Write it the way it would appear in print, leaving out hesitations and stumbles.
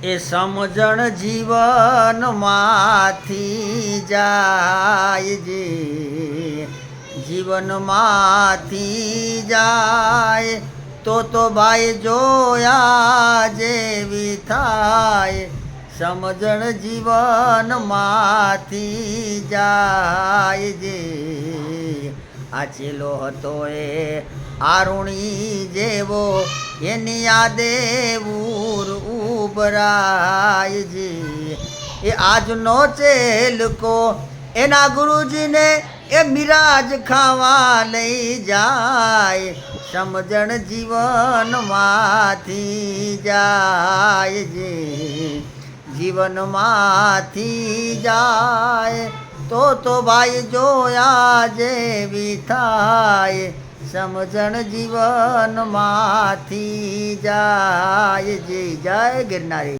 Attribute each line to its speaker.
Speaker 1: એ સમજણ જીવનમાંથી જાય જે જીવનમાંથી જાય તો ભાઈ જોયા જેવી થાય સમજણ જીવનમાંથી જાય જે આચેલો હતો એ આરુણી જેવો એની યાદે ઉર ઉભરાય જે એ આજનો ચેલકો એના ગુરુજીને એ મિરાજ ખાવા લઈ જાય સમજણ જીવનમાંથી જાય જે જીવનમાંથી જાય તો ભાઈ જોયા જેવી થાય સમજણ જીવનમાંથી જાય જે જય ગિરનારી।